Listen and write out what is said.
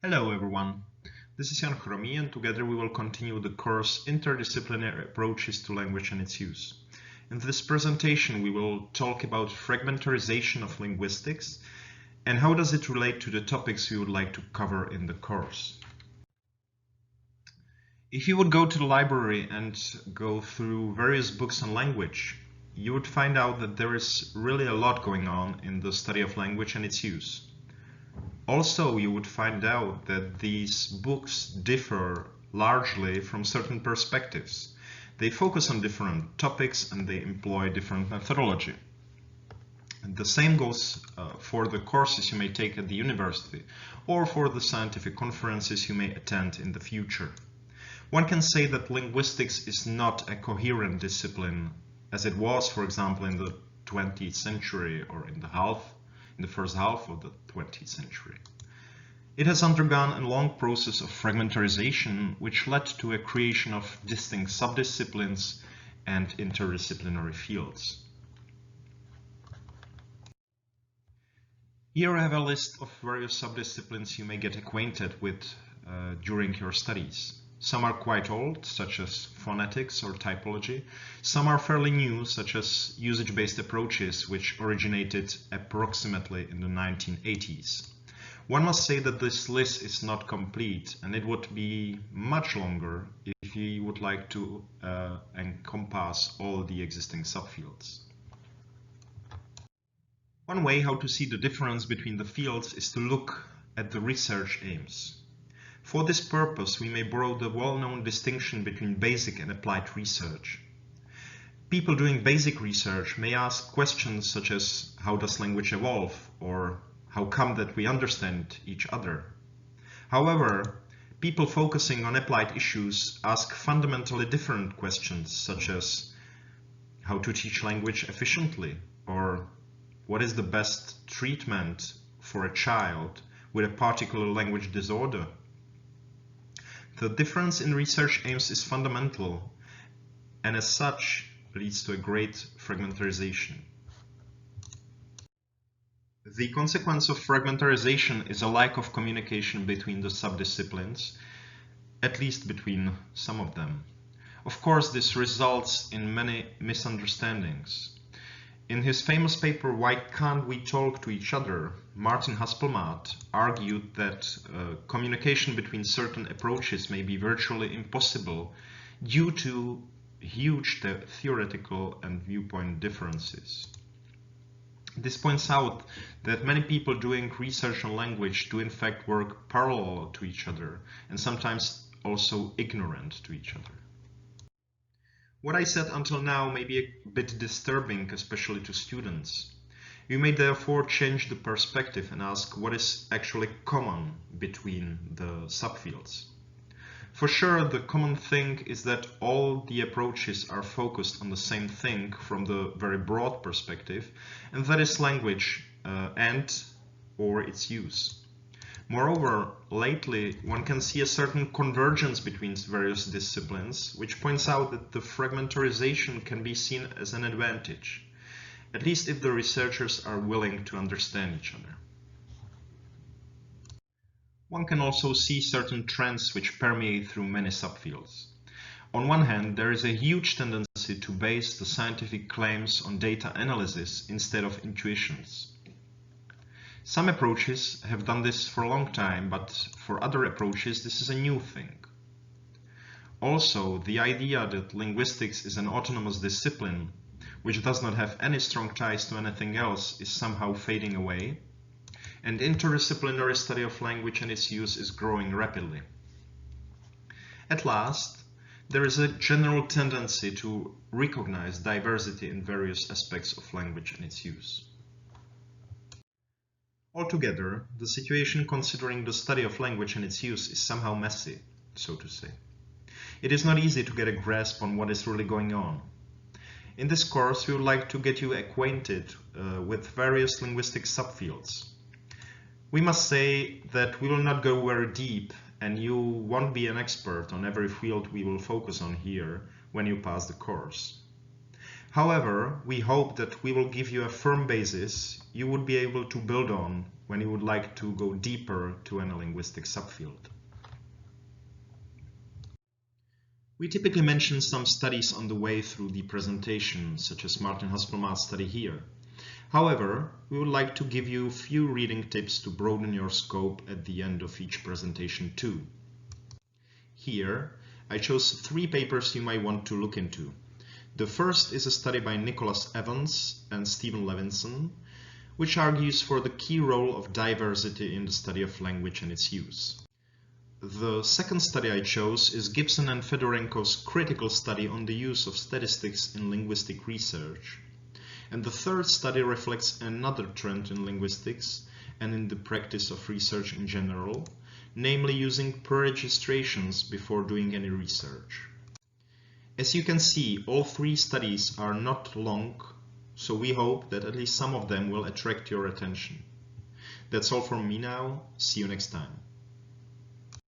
Hello everyone, this is Chromý, and together we will continue the course Interdisciplinary Approaches to Language and its Use. In this presentation we will talk about fragmentarization of linguistics and how does it relate to the topics we would like to cover in the course. If you would go to the library and go through various books on language, you would find out that there is really a lot going on in the study of language and its use. Also, you would find out that these books differ largely from certain perspectives. They focus on different topics and they employ different methodology. And the same goes for the courses you may take at the university or for the scientific conferences you may attend in the future. One can say that linguistics is not a coherent discipline as it was, for example, in the 20th century or in the first half of the 20th century. It has undergone a long process of fragmentarization, which led to a creation of distinct subdisciplines and interdisciplinary fields. Here I have a list of various subdisciplines you may get acquainted with during your studies. Some are quite old, such as phonetics or typology. Some are fairly new, such as usage-based approaches, which originated approximately in the 1980s. One must say that this list is not complete, and it would be much longer if you would like to encompass all the existing subfields. One way how to see the difference between the fields is to look at the research aims. For this purpose, we may borrow the well-known distinction between basic and applied research. People doing basic research may ask questions such as, how does language evolve? Or how come that we understand each other? However, people focusing on applied issues ask fundamentally different questions such as, how to teach language efficiently? Or what is the best treatment for a child with a particular language disorder? The difference in research aims is fundamental, and as such leads to a great fragmentarization. The consequence of fragmentarization is a lack of communication between the subdisciplines, at least between some of them. Of course, this results in many misunderstandings. In his famous paper, Why Can't We Talk to Each Other?, Martin Haspelmath argued that communication between certain approaches may be virtually impossible due to huge theoretical and viewpoint differences. This points out that many people doing research on language do in fact work parallel to each other and sometimes also ignorant to each other. What I said until now may be a bit disturbing, especially to students. You may therefore change the perspective and ask what is actually common between the subfields. For sure, the common thing is that all the approaches are focused on the same thing from the very broad perspective, and that is language and/or its use. Moreover, lately one can see a certain convergence between various disciplines, which points out that the fragmentarization can be seen as an advantage, at least if the researchers are willing to understand each other. One can also see certain trends which permeate through many subfields. On one hand, there is a huge tendency to base the scientific claims on data analysis instead of intuitions. Some approaches have done this for a long time, but for other approaches this is a new thing. Also, the idea that linguistics is an autonomous discipline, which does not have any strong ties to anything else, is somehow fading away, and interdisciplinary study of language and its use is growing rapidly. At last, there is a general tendency to recognize diversity in various aspects of language and its use. Altogether, the situation considering the study of language and its use is somehow messy, so to say. It is not easy to get a grasp on what is really going on. In this course, we would like to get you acquainted with various linguistic subfields. We must say that we will not go very deep, and you won't be an expert on every field we will focus on here when you pass the course. However, we hope that we will give you a firm basis you would be able to build on when you would like to go deeper to any linguistic subfield. We typically mention some studies on the way through the presentation, such as Martin Haspelmath's study here. However, we would like to give you a few reading tips to broaden your scope at the end of each presentation too. Here, I chose 3 papers you might want to look into. The first is a study by Nicholas Evans and Stephen Levinson, which argues for the key role of diversity in the study of language and its use. The second study I chose is Gibson and Fedorenko's critical study on the use of statistics in linguistic research. And the third study reflects another trend in linguistics and in the practice of research in general, namely using pre-registrations before doing any research. As you can see, all 3 studies are not long, so we hope that at least some of them will attract your attention. That's all from me now. See you next time.